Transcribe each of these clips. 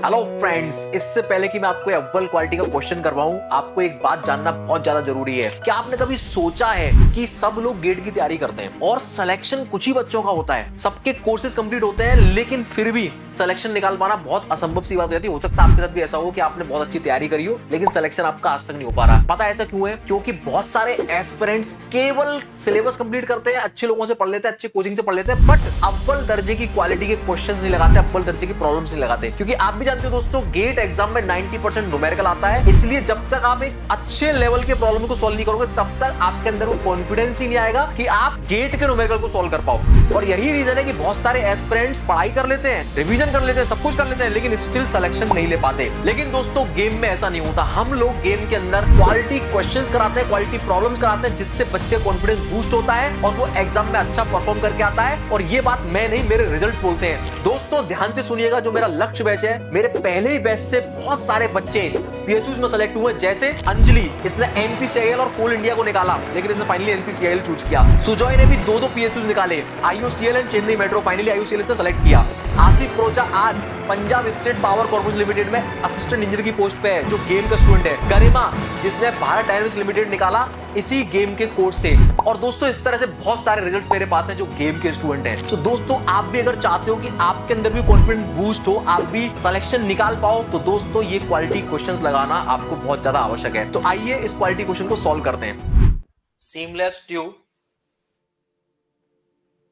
Hello friends, इससे पहले कि मैं आपको अव्वल क्वालिटी का क्वेश्चन करवाऊं, आपको एक बात जानना बहुत ज्यादा जरूरी है। क्या आपने कभी सोचा है कि सब लोग गेट की तैयारी करते हैं और सिलेक्शन कुछ ही बच्चों का होता है। सबके कोर्सेज कंप्लीट होते हैं लेकिन फिर भी सिलेक्शन निकाल पाना बहुत असंभव सी बात हो जाती है। हो सकता है आपके साथ भी ऐसा हो कि आपने बहुत अच्छी तैयारी करी हो लेकिन सिलेक्शन आपका आज तक नहीं हो पा रहा। पता है ऐसा क्यों है? क्योंकि बहुत सारे एस्पिरेंट्स केवल सिलेबस कंप्लीट करते हैं, अच्छे लोगों से पढ़ लेते हैं, अच्छे कोचिंग से पढ़ लेते हैं, बट अव्वल दर्जे की क्वालिटी के क्वेश्चंस नहीं लगाते, अव्वल दर्जे की प्रॉब्लम्स नहीं लगाते। क्योंकि आप भी जानते हो दोस्तों, गेट एग्जाम में 90% न्यूमेरिकल आता है, इसलिए जब तक आप एक अच्छे लेवल के प्रॉब्लम को सॉल्व नहीं करोगे तब तक आपके अंदर वो कॉन्फिडेंस ही नहीं आएगा कि आप गेट के न्यूमेरिकल को सॉल्व कर पाओ। और यही रीजन है कि बहुत सारे एस्पिरेंट्स पढ़ाई कर लेते हैं, रिवीजन कर लेते हैं, सब कुछ कर लेते हैं, लेकिन स्टिल सिलेक्शन नहीं ले पाते। लेकिन दोस्तों, गेम में ऐसा नहीं होता। हम लोग गेम के अंदर क्वालिटी क्वेश्चंस कराते हैं, क्वालिटी प्रॉब्लम्स कराते हैं, जिससे बच्चे कॉन्फिडेंस बूस्ट होता है और वो एग्जाम में अच्छा परफॉर्म करके आता है। और ये बात मैं नहीं, मेरे रिजल्ट्स बोलते हैं। दोस्तों ध्यान से सुनिएगा, जो मेरा लक्ष्य बैच है, मेरे पहले ही बैच से बहुत सारे बच्चे पीएसयूज में सेलेक्ट हुए। जैसे अंजलि, इसने एनपीसीआईएल और कोल इंडिया को निकाला लेकिन इसने फाइनली एनपीसीआईएल चूज किया। सुजॉय ने भी दो पीएसयूज निकाले, IUCL and Chennai metro, finally IUCL इसने सेलेक्ट किया। आसिफ प्रोचा आज Punjab state power corporation limited में असिस्टेंट इंजीनियर की पोस्ट पे है, जो गेम का स्टूडेंट है। गरिमा, जिसने भारत डायनामिक्स लिमिटेड निकाला इसी गेम के कोर्स से। और दोस्तों इस तरह से बहुत सारे रिजल्ट्स मेरे पास हैं जो गेम के स्टूडेंट हैं। तो दोस्तों आप भी अगर चाहते हो कि आपके अंदर भी कॉन्फिडेंस बूस्ट हो, आप भी सिलेक्शन निकाल पाओ, तो दोस्तों ये क्वालिटी क्वेश्चंस लगाना आपको बहुत ज्यादा आवश्यक है। तो आइए इस क्वालिटी क्वेश्चन को सॉल्व करते हैं। Seamless tube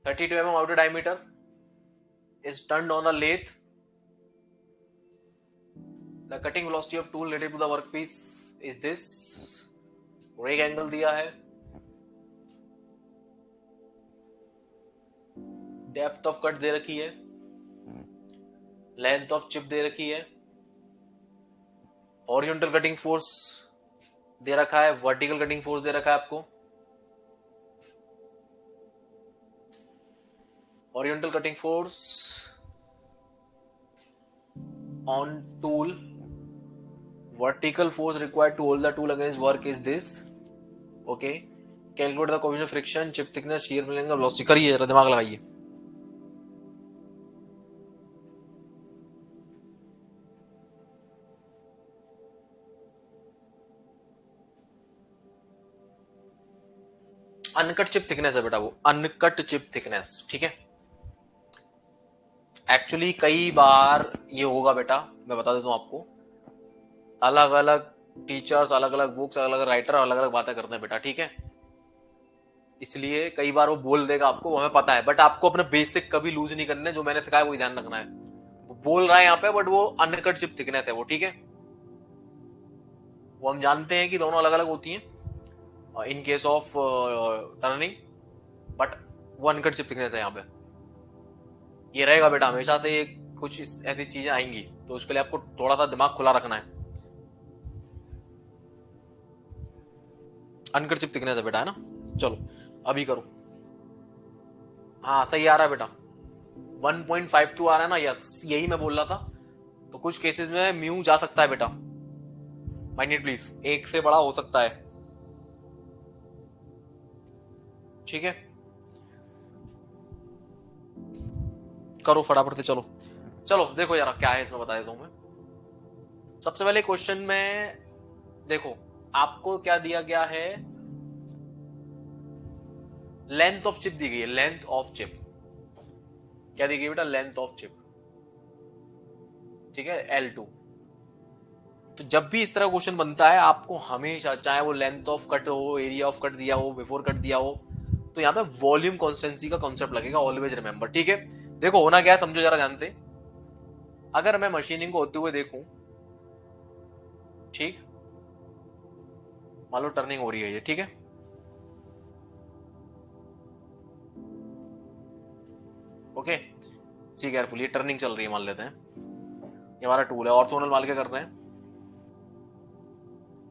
32 mm outer diameter is turned on the lathe. The cutting velocity of tool related to the workpiece is this. rake angle दिया है, डेप्थ ऑफ कट दे रखी है, लेंथ ऑफ चिप दे रखी है, horizontal cutting force दे रखा है, vertical cutting force दे रखा है आपको। Horizontal cutting force on tool, vertical force required to hold the tool against work is this. Okay, calculate the coefficient of friction, chip thickness, shear angle, velocity। करिए जरा, दिमाग लगाइए। Uncut chip thickness है बेटा, वो अनकट चिप थिकनेस, ठीक है। Actually कई बार ये होगा बेटा, मैं बता देता हूं आपको, अलग अलग टीचर्स, अलग अलग बुक्स, अलग अलग राइटर अलग अलग बातें करते हैं बेटा, ठीक है। इसलिए कई बार वो बोल देगा आपको, वो हमें पता है, बट आपको अपने बेसिक कभी लूज नहीं करने, जो मैंने सिखाया वही ध्यान रखना है। वो बोल रहा है यहाँ पे, बट वो अनकट चिप थिकनेस है वो, ठीक है। वो हम जानते हैं कि दोनों अलग अलग होती हैं in case of turning, but वो अनकट चिप थिकनेस है यहाँ पे। ये रहेगा बेटा हमेशा से, ये कुछ ऐसी चीजें आएंगी, तो उसके लिए आपको थोड़ा सा दिमाग खुला रखना है। अनकट चिप थिकनेस है बेटा, है ना। चलो अभी करो। हाँ सही आ रहा है बेटा, 1.52 आ रहा है ना, यस यही मैं बोल रहा था। तो कुछ केसेस में म्यू जा सकता है बेटा, माइनट प्लीज, एक से बड़ा हो सकता है, ठीक है। करो फटाफट से, चलो चलो देखो यार क्या है इसमें, बता देता हूं मैं। सबसे पहले क्वेश्चन में देखो आपको क्या दिया गया है, लेंथ ऑफ चिप दी गई है। लेंथ ऑफ चिप क्या दी गई बेटा? लेंथ ऑफ चिप, ठीक है, L2। तो जब भी इस तरह क्वेश्चन बनता है, आपको हमेशा, चाहे वो लेंथ ऑफ कट हो, एरिया ऑफ कट दिया हो, बिफोर कट दिया हो, तो यहाँ पे वॉल्यूम कॉन्स्टेंसी का कॉन्सेप्ट लगेगा, ऑलवेज रिमेंबर, ठीक है। देखो होना क्या है, समझो जरा ध्यान से। अगर मैं मशीनिंग को होते हुए देखूं, ठीक, मान लो टर्निंग हो रही है ये, ठीक है, ओके, सी केयरफुल, ये टर्निंग चल रही है मान लेते हैं, ये हमारा टूल है, ऑर्थोगोनल मान के करते हैं।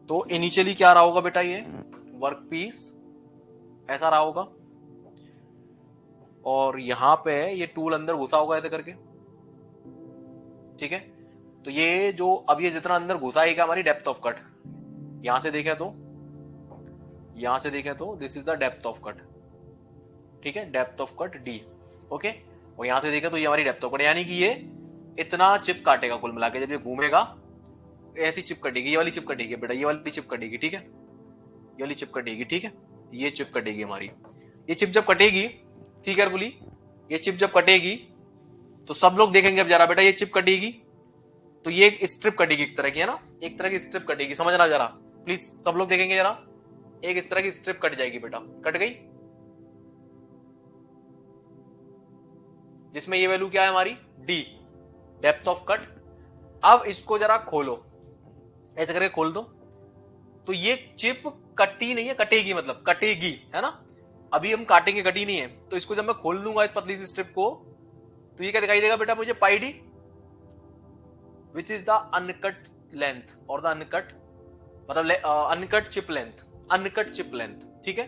तो इनिशियली क्या रहा होगा बेटा, ये वर्क पीस ऐसा रहा होगा, और यहां पे ये टूल अंदर घुसा होगा ऐसे करके, ठीक है। तो ये जो अब ये जितना अंदर घुसा है, हमारी डेप्थ ऑफ कट, यहां से देखें तो, यहां से देखें तो this is the depth of cut, ठीक है, depth of cut D, okay. और यहां से देखें तो ये हमारी डेप्थ ऑफ कट, यानी कि ये इतना चिप काटेगा कुल मिला के, जब ये घूमेगा ऐसी चिप कटेगी, ये वाली चिप कटेगी बेटा, ये वाली चिप कटेगी, ठीक है, ये वाली चिप कटेगी, ठीक है, ये चिप कटेगी हमारी। ये चिप जब कटेगी, सी केयरफुली, ये चिप जब कटेगी तो सब लोग देखेंगे अब जरा बेटा, ये चिप कटेगी तो ये एक स्ट्रिप कटेगी एक तरह की, है ना, एक तरह की स्ट्रिप कटेगी, समझना जरा प्लीज, सब लोग देखेंगे जरा, एक इस तरह की स्ट्रिप कट जाएगी बेटा, कट गई, जिसमें ये वैल्यू क्या है हमारी, डी, डेप्थ ऑफ कट। अब इसको जरा खोलो, ऐसे करके खोल दो, तो ये चिप कटी नहीं है, कटेगी, मतलब कटेगी, है ना, अभी हम काटेंगे, कटी नहीं है। तो इसको जब मैं खोल दूंगा इस पतली सी स्ट्रिप को, तो ये क्या दिखाई देगा बेटा मुझे, pi D, which is the uncut length और द अनकट, मतलब uncut chip length, uncut chip length, ठीक है।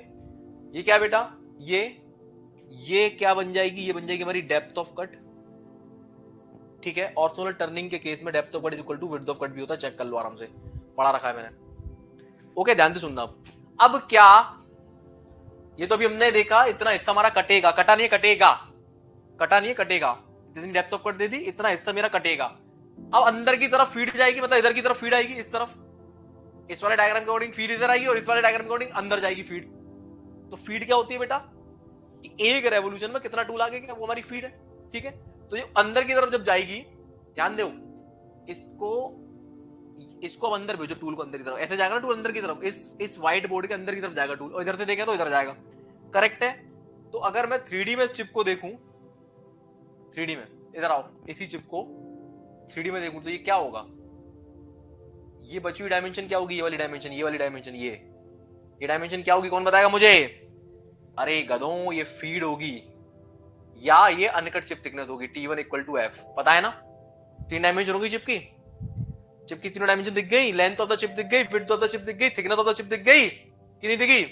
ये क्या बेटा, ये क्या बन जाएगी, ये बन जाएगी हमारी डेप्थ ऑफ कट, ठीक है। ऑर्थोगोनल टर्निंग के केस में depth of cut is equal to width of cut भी होता है, चेक कर लो आराम से, पढ़ा रखा है मैंने, ओके, ध्यान से सुनना। अब क्या, ये तो अभी हमने देखा इतना हिस्सा हमारा कटेगा, कटा नहीं है, कटेगा, कटा नहीं है, कटेगा, जितनी डेप्थ ऑफ कट दे दी इतना हिस्सा मेरा कटेगा। अब अंदर की तरफ फीड जाएगी, मतलब इधर की तरफ फीड आएगी, इस तरफ, इस वाले डायग्राम के अकॉर्डिंग फीड इधर आएगी और इस वाले डायग्राम के अकॉर्डिंग अंदर जाएगी फीड। तो फीड क्या होती है बेटा, कि एक रेवोल्यूशन में कितना टूल आगे, वो हमारी फीड है, ठीक है। तो ये अंदर की तरफ जब जाएगी, ध्यान दो, इसको अब अंदर भेजो, टूल को अंदर की तरफ, ऐसे जाएगा ना टूल अंदर की तरफ, इस व्हाइट बोर्ड के अंदर की तरफ जाएगा टूल, और इधर से देखें तो इधर जाएगा, करेक्ट है। तो अगर मैं 3D में इस चिप को देखूं, 3D में, इधर आओ, इसी चिप को 3D में देखूं तो ये क्या होगा, ये बची हुई डायमेंशन क्या होगी, ये वाली डायमेंशन, ये वाली डायमेंशन, ये डायमेंशन क्या होगी, कौन बताएगा मुझे, अरे गधों, ये फीड होगी या ये अनकट चिप थिकनेस होगी, T1 इक्वल टू F, पता है ना, 3 डायमेंशन होगी चिप की, चिप की तीनों डायमेंशन दिख गई, लेंथ ऑफ द चिप दिख गई, विड्थ ऑफ द चिप दिख गई, थिकनेस ऑफ द चिप दिख गई कि नहीं दिखी।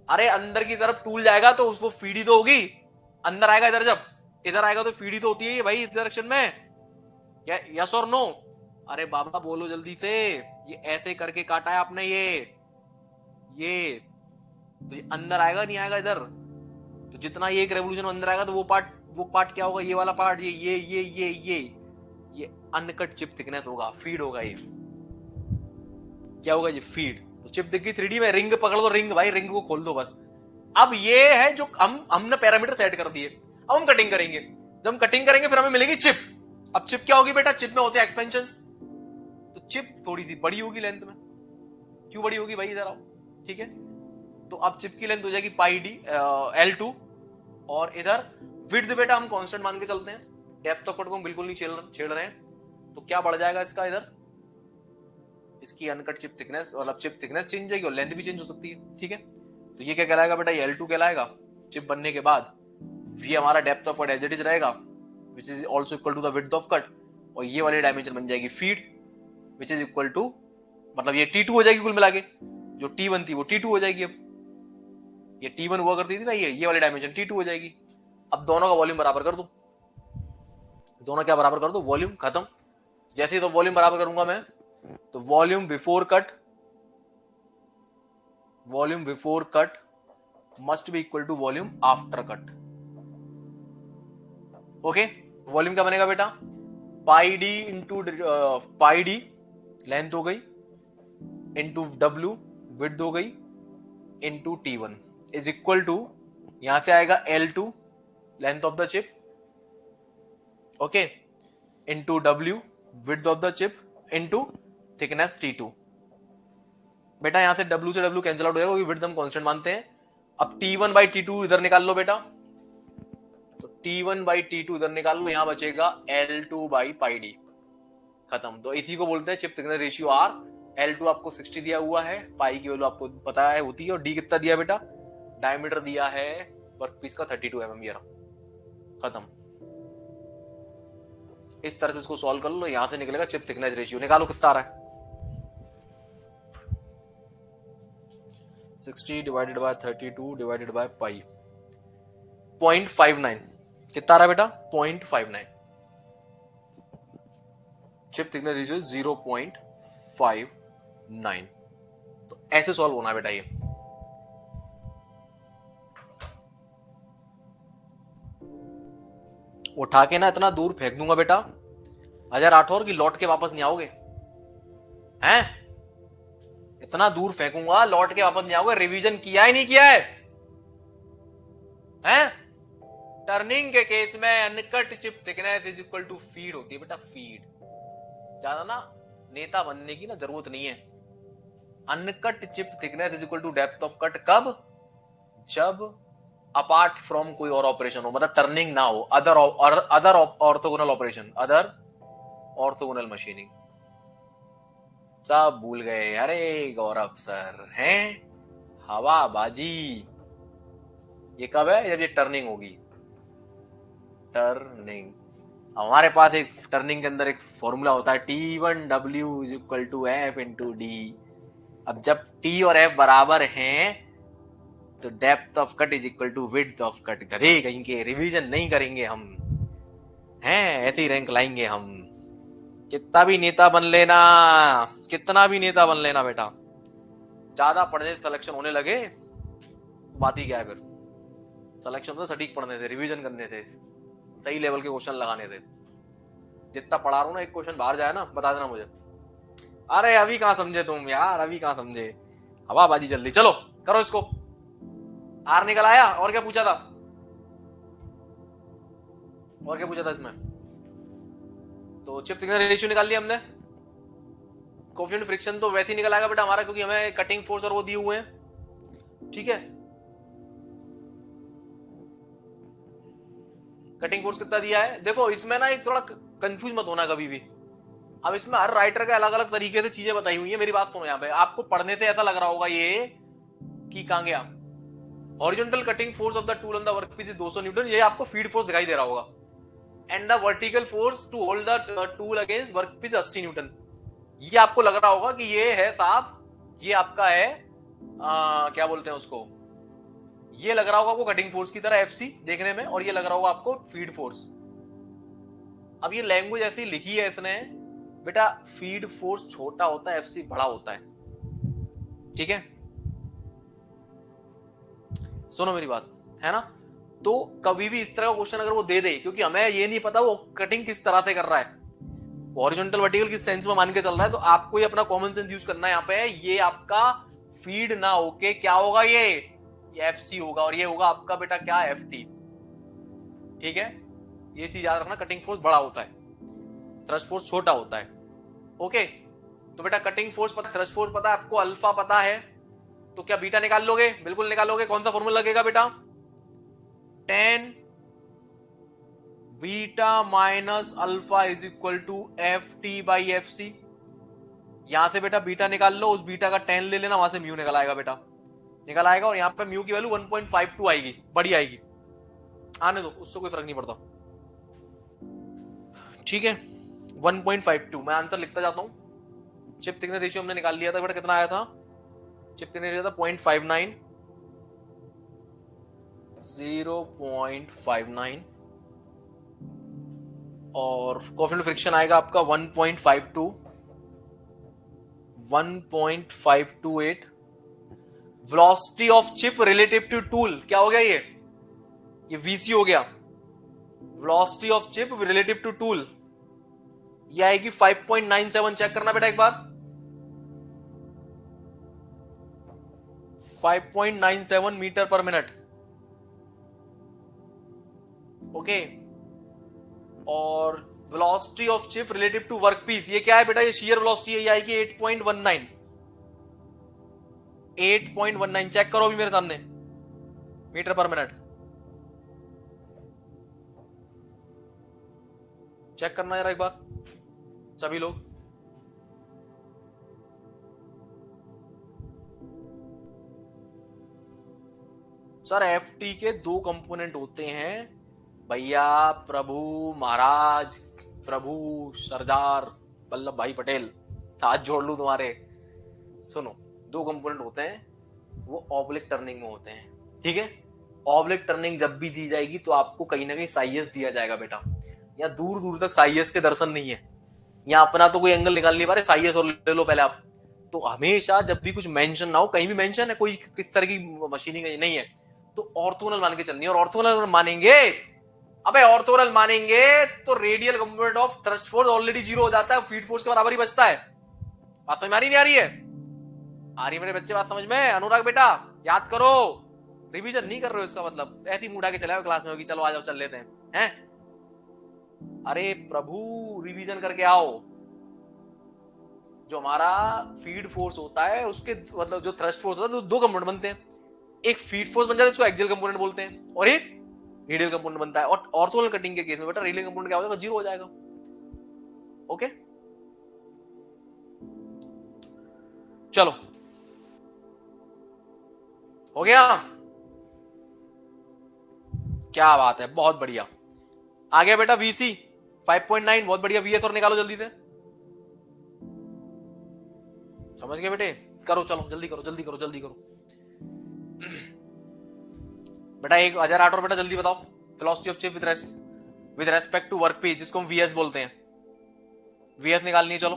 अरे अंदर की तरफ टूल जाएगा तो उसको फीड ही तो होगी, अंदर आएगा इधर, जब इधर आएगा तो फीड ही तो होती है भाई, इस डायरेक्शन में, यस और नो, अरे बाबा बोलो जल्दी से, ये ऐसे करके काटा है आपने, ये तो ये अंदर आएगा नहीं आएगा इधर, तो जितना ये एक रेवोल्यूशन अंदर आएगा तो वो पार्ट क्या होगा, ये वाला पार्ट, ये अनकट चिप थिकनेस होगा, फीड होगा, ये क्या होगा, ये फीड। तो चिप दिख गई 3D में, रिंग पकड़ दो, रिंग भाई, रिंग को खोल दो बस। अब ये है जो हमने पैरामीटर सेट कर दिए, अब हम कटिंग करेंगे, जब हम कटिंग करेंगे फिर हमें मिलेगी चिप। अब चिप क्या होगी बेटा, चिप में होते हैं एक्सपेंशंस, तो चिप थोड़ी सी बड़ी होगी लेंथ में, क्यों बड़ी होगी भाई, इधर आओ, ठीक है। तो अब चिप की लेंथ हो जाएगी पाई डी L2, और इधर विड्थ बेटा हम कांस्टेंट मान के चलते हैं, डेप्थ ऑफ कट को हम बिल्कुल नहीं छेड़ रहे हैं, तो क्या बढ़ जाएगा इसका, इधर इसकी अनकट चिप थिकनेस, मतलब चिप थिकनेस चेंज हो जाएगी और लेंथ भी चेंज हो सकती है, ठीक है। तो ये क्या कहलाएगा बेटा, ये L2 कहलाएगा चिप बनने के बाद, ये हमारा depth of cut as it is रहेगा, which is also equal to the width of cut, और ये वाली डायमेंशन बन जाएगी feed, which is equal to, मतलब ये T2 हो जाएगी कुल मिला के, जो T1 थी वो T2 हो जाएगी, अब ये T1 हुआ करती थी ना, ये वाली डायमेंशन T2 हो जाएगी। अब दोनों का वॉल्यूम बराबर कर दो, दोनों क्या बराबर कर दो, वॉल्यूम खत्म। जैसे ही तो वॉल्यूम बराबर करूंगा मैं, तो volume before cut must be equal to volume after cut, okay. Volume क्या बनेगा बेटा, pi D into pi D length हो गई, इंटू W विड्थ हो गई, into T1 is equal to, यहां से आएगा L2 length of the chip, okay, into W width of the chip, into thickness T2। बेटा यहां से W से W कैंसिल आउट हो जाएगा, क्योंकि विड्थ हम कांस्टेंट मानते हैं। अब T1 बाई T2 इधर निकाल लो बेटा, तो T1 बाई T2 इधर निकाल लो, यहां बचेगा L2 बाई पाई डी, खत्म। तो इसी को बोलते हैं chip thickness ratio R। L2 आपको 60 दिया हुआ है, पाई की वैल्यू आपको पता है होती है, और D कितना दिया बेटा, डायमीटर दिया है वर्कपीस का 32 mm, ये रहा, खत्म। इस तरह से इसको सॉल्व कर लो, यहां से निकलेगा चिप थिकनेस रेशियो, निकालो कितना आ रहा है, 60 divided by 32 divided by pi, 0.59, कितना आ रहा है बेटा, 0.59, चिप थिकनेस रेशियो 0.59। तो ऐसे सॉल्व होना है बेटा, ये उठा के ना इतना दूर फेंक दूंगा बेटा, अजय राठौर की लौट के वापस नहीं आओगे हैं? इतना दूर फेंकूंगा, लौट के वापस नहीं आओगे। रिवीजन किया ही नहीं किया है हैं? टर्निंग के केस में uncut chip thickness is equal to feed होती है बेटा, फीड। ज्यादा ना नेता बनने की ना जरूरत नहीं है। Uncut chip thickness is equal to depth of cut कब? जब अपार्ट फ्रॉम कोई और ऑपरेशन हो, मतलब टर्निंग ना हो, other orthogonal operation, other orthogonal machining. सब भूल गए। अरे गौरव सर हैं हवाबाजी। ये कब है? जब ये टर्निंग होगी। टर्निंग, हमारे पास एक टर्निंग के अंदर एक फॉर्मूला होता है T1W is equal to F into D. अब जब T और F बराबर हैं तो depth of cut is equal to width of cut. गधे कहीं के, रिवीजन नहीं करेंगे हम हैं, ऐसे ही रैंक लाएंगे हम। कितना भी नेता बन लेना, कितना भी नेता बन लेना बेटा, ज्यादा पढ़ने से सिलेक्शन होने लगे बात ही क्या है फिर। सिलेक्शन तो सटीक पढ़ने थे, रिवीजन करने थे, सही लेवल के क्वेश्चन लगाने थे। जितना पढ़ा रहा हूं ना, एक क्वेश्चन बाहर जाए ना, बता देना मुझे। अरे अभी कहां समझे तुम यार, अभी कहां समझे। हवाबाजी जल्दी, चलो करो इसको। आर निकल आया। और क्या पूछा था? और क्या पूछा था इसमें? तो चिप थिकनेस रेशियो निकाल लिया हमने। कोफिशिएंट फ्रिक्शन तो वैसे ही निकल आएगा बेटा हमारा, क्योंकि हमें कटिंग फोर्स और वो दिए हुए हैं। ठीक है, कटिंग फोर्स कितना दिया है देखो। इसमें ना एक थोड़ा कंफ्यूज मत होना कभी भी। अब इसमें हर राइटर का अलग अलग तरीके से चीजें बताई हुई है। मेरी बात सुनो, यहाँ पे आपको पढ़ने से ऐसा लग रहा होगा ये कि कहां गया, horizontal cutting force of the tool on the workpiece is 200 newton. ये आपको फीड फोर्स दिखाई दे रहा होगा। And the vertical force to hold the tool against workpiece 80 newton. ये आपको लग रहा होगा कि ये है साहब, ये आपका है क्या बोलते हैं उसको, ये लग रहा होगा आपको कटिंग फोर्स की तरह एफसी देखने में, और ये लग रहा होगा आपको फीड फोर्स। अब ये लैंग्वेज ऐसी लिखी है इसने बेटा, फीड फोर्स छोटा होता है, एफसी बड़ा होता है। ठीक है, सुनो मेरी बात, है ना। तो कभी भी इस तरह का क्वेश्चन अगर वो दे दे, क्योंकि हमें ये नहीं पता वो कटिंग किस तरह से कर रहा है, हॉरिजॉन्टल वर्टिकल किस सेंस में मान के चल रहा है, तो आपको ये अपना कॉमन सेंस यूज करना है यहाँ पे। ये आपका फीड ना होके क्या होगा, ये एफसी होगा, और ये होगा आपका बेटा क्या, एफटी। ठीक है, ये चीज याद रखना, कटिंग फोर्स बड़ा होता है, थ्रस्ट फोर्स छोटा होता है। ओके, तो बेटा कटिंग फोर्स पता, थ्रस्ट फोर्स पता है आपको, अल्फा पता है, तो क्या बीटा निकाल लोगे? बिल्कुल निकालोगे। कौन सा फॉर्मूला लगेगा बेटा? 10 beta minus alpha is equal to F T by F C. यहां से बेटा बीटा निकाल लो, उस बीटा का 10 ले लेना, वहां से म्यू निकल आएगा बेटा, निकल आएगा। और यहां पे म्यू की वैल्यू 1.52 आएगी, बड़ी आएगी, आने दो, उससे कोई फर्क नहीं पड़ता। ठीक है, 1.52 मैं आंसर लिखता जाता हूं। चिप थिकनेस रेशियो हमने निकाल लिया था बेटा, कितना आया था? चिप थिकनेस रेशियो था 0.59, 0.59, और कोएफिशिएंट फ्रिक्शन आएगा आपका 1.52, 1.528। Velocity of chip relative to tool क्या हो गया? ये वीसी हो गया। Velocity of chip relative to tool ये आएगी 5.97। चेक करना बेटा एक बार, 5.97 मीटर पर मिनट। ओके, और velocity of chip relative to workpiece ये क्या है बेटा? ये शियर वेलोसिटी है, ये आएगी 8.19, 8.19। चेक करो अभी मेरे सामने, मीटर पर मिनट। चेक करना जरा एक बार सभी लोग। सर एफटी के दो कंपोनेंट होते हैं भैया, प्रभु महाराज, प्रभु सरदार वल्लभ भाई पटेल, हाथ जोड़ लूं तुम्हारे। सुनो, दो कंपोनेंट होते हैं, वो ऑब्लिक टर्निंग में होते हैं। ठीक है, ऑब्लिक टर्निंग जब भी दी जाएगी तो आपको कहीं ना कहीं साइएस दिया जाएगा बेटा। या दूर दूर तक साइएस के दर्शन नहीं है, यहाँ अपना तो कोई एंगल निकाल नहीं पा रहे, साइएस और ले लो पहले आप। तो हमेशा जब भी कुछ मेंशन ना हो, कहीं भी मेंशन है कोई किस तरह की मशीनिंग नहीं है, तो ऑर्थोगोनल मान के चलनी है। और ऑर्थोगोनल मानेंगे अबे ऑर्थोगोनल मानेंगे तो radial component of thrust force already zero हो जाता है, फीड फोर्स के बराबर ही बचता है। बात समझ में आ रही नहीं आ रही है? आ रही है मेरे बच्चे बात समझ में? अनुराग बेटा याद करो, रिवीजन नहीं कर रहे हो इसका मतलब ऐसी मुड़ा के चलाओ क्लास में होगी, चलो आ जाओ चल लेते हैं। अरे प्रभु रिवीजन करके आओ। जो हमारा फीड फोर्स होता है उसके मतलब जो थ्रस्ट फोर्स होता है तो दो कंपोनेंट बनते हैं, एक फीड फोर्स बन जाता है इसको एक्सियल कंपोनेंट बोलते हैं, और एक रेडियल कंपोनेंट बनता है। और ऑर्थोगोनल कटिंग के केस में बेटा रेडियल कंपोनेंट क्या हो जाएगा? जीरो हो जाएगा। ओके चलो हो गया, क्या बात है, बहुत बढ़िया। आ गया बेटा वीसी 5.9, बहुत बढ़िया। वीएस और निकालो जल्दी से, समझ गए बेटे? करो चलो जल्दी करो जल्दी करो जल्दी करो बेटा। 1008 और बेटा जल्दी बताओ। Philosophy of chip with respect to work piece, जिसको हम वीएस बोलते हैं, वीएस निकालनी है। चलो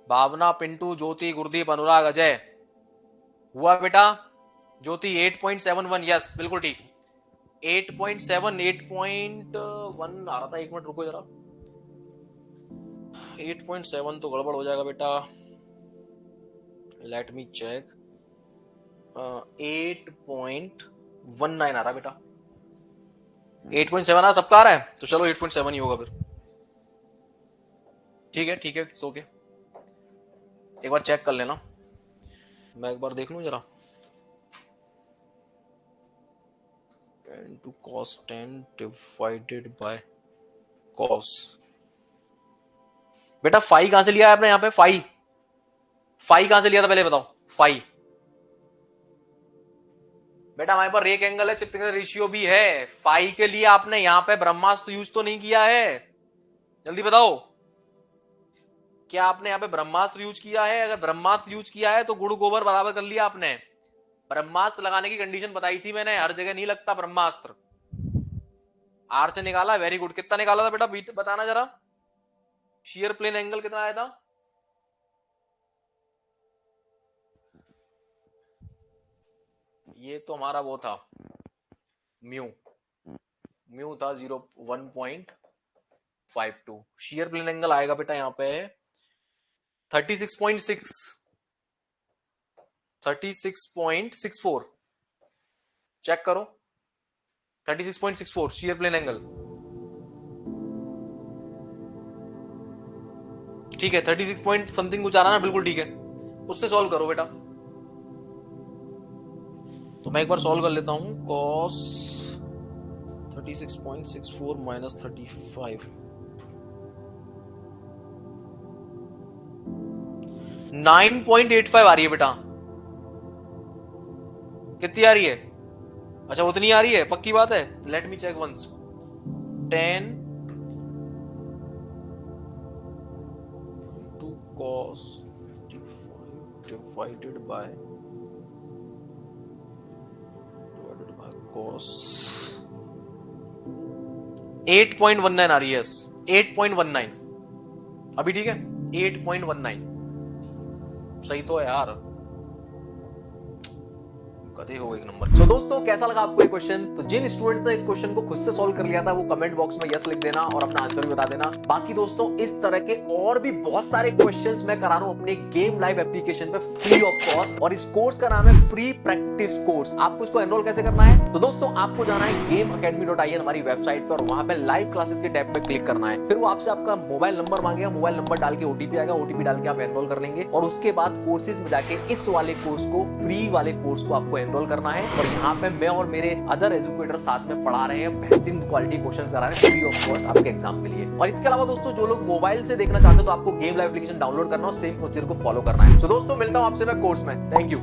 भावना, पिंटू, ज्योति, गुरदीप, अनुराग, अजय हुआ बेटा? ज्योति 8.71, यस बिल्कुल ठीक। 8.7 8.1 आ रहा था, एक मिनट रुको जरा। 8.7 तो गड़बड़ हो जाएगा बेटा, लेट मी चेक। 8.19 आ रहा बेटा। 8.7 सबका आ रहा है तो चलो 8.7 ही होगा फिर। ठीक है ठीक है, ओके। एक बार चेक कर लेना, मैं एक बार देख लूं जरा। into cos 10 divided by cos। बेटा फाई कहां से लिया है आपने? यहाँ पे फाई कहां से लिया था पहले बताओ? फाई बेटा हमारे पास रेक एंगल है, चिप थिकनेस रेशियो भी है। फाई के लिए आपने यहाँ पे ब्रह्मास्त्र यूज तो नहीं किया है? जल्दी बताओ, क्या आपने यहाँ पे ब्रह्मास्त्र यूज किया है? अगर ब्रह्मास्त्र यूज किया है तो गुड़ गोबर बराबर कर लिया आपने। ब्रह्मास्त्र लगाने की कंडीशन बताई थी मैंने, हर जगह नहीं लगता ब्रह्मास्त्र। आर से निकाला, वेरी गुड। कितना निकाला था बेटा बताना जरा? शियर प्लेन एंगल कितना आया था? ये तो हमारा वो था म्यू था 1.52। शियर प्लेन एंगल आएगा बेटा यहाँ पे 36.64। चेक करो 36.64 शियर प्लेन एंगल। ठीक है 36 पॉइंट समथिंग कुछ आ रहा ना, बिल्कुल ठीक है। उससे सॉल्व करो बेटा। तो मैं एक बार सॉल्व कर लेता हूं। cos 36.64 माइनस 35 9.85 आ रही है बेटा। कितनी आ रही है? अच्छा उतनी आ रही है, पक्की बात है? Let me check once. 10 to cos divided by cos 8.19 आ रही है। 8.19 अभी ठीक है। 8.19 सही तो है यार, कदे हो एक नंबर। तो दोस्तों कैसा लगा आपको ये क्वेश्चन? तो जिन स्टूडेंट्स ने इस क्वेश्चन को खुद से सॉल्व कर लिया था वो कमेंट बॉक्स में यस लिख देना और अपना आंसर भी बता देना। बाकी दोस्तों इस तरह के और भी बहुत सारे क्वेश्चंस मैं करा रहा हूं अपने गेम लाइव एप्लीकेशन पे फ्री ऑफ कॉस्ट, और इस कोर्स का नाम है फ्री प्रैक्टिस कोर्स। आपको इसको एनरोल कैसे करना है? तो दोस्तों आपको जाना है gameacademy.in हमारी वेबसाइट पर, और वहां पे लाइव क्लासेस के टैब पे क्लिक करना है। फिर वो आपसे आपका मोबाइल नंबर मांगेगा, मोबाइल नंबर डाल के ओटीपी आएगा, ओटीपी डाल के आप एनरोल कर लेंगे, और उसके बाद कोर्सेज में जाके इस वाले कोर्स को, फ्री वाले कोर्स को आपको एनरोल करना है। और यहाँ पे मैं और मेरे अदर एजुकेटर साथ में पढ़ा रहे हैं, बेहतरीन क्वालिटी क्वेश्चन करा रहे हैं फ्री ऑफ कॉस्ट आपके एग्जाम के लिए। और इसके अलावा दोस्तों जो लोग मोबाइल से देखना चाहते हो तो आपको गेम लाइव एप्लीकेशन डाउनलोड करना और सेम प्रोसीजर को फॉलो करना है। तो दोस्तों मिलता हूं आपसे मैं कोर्स में। Thank you.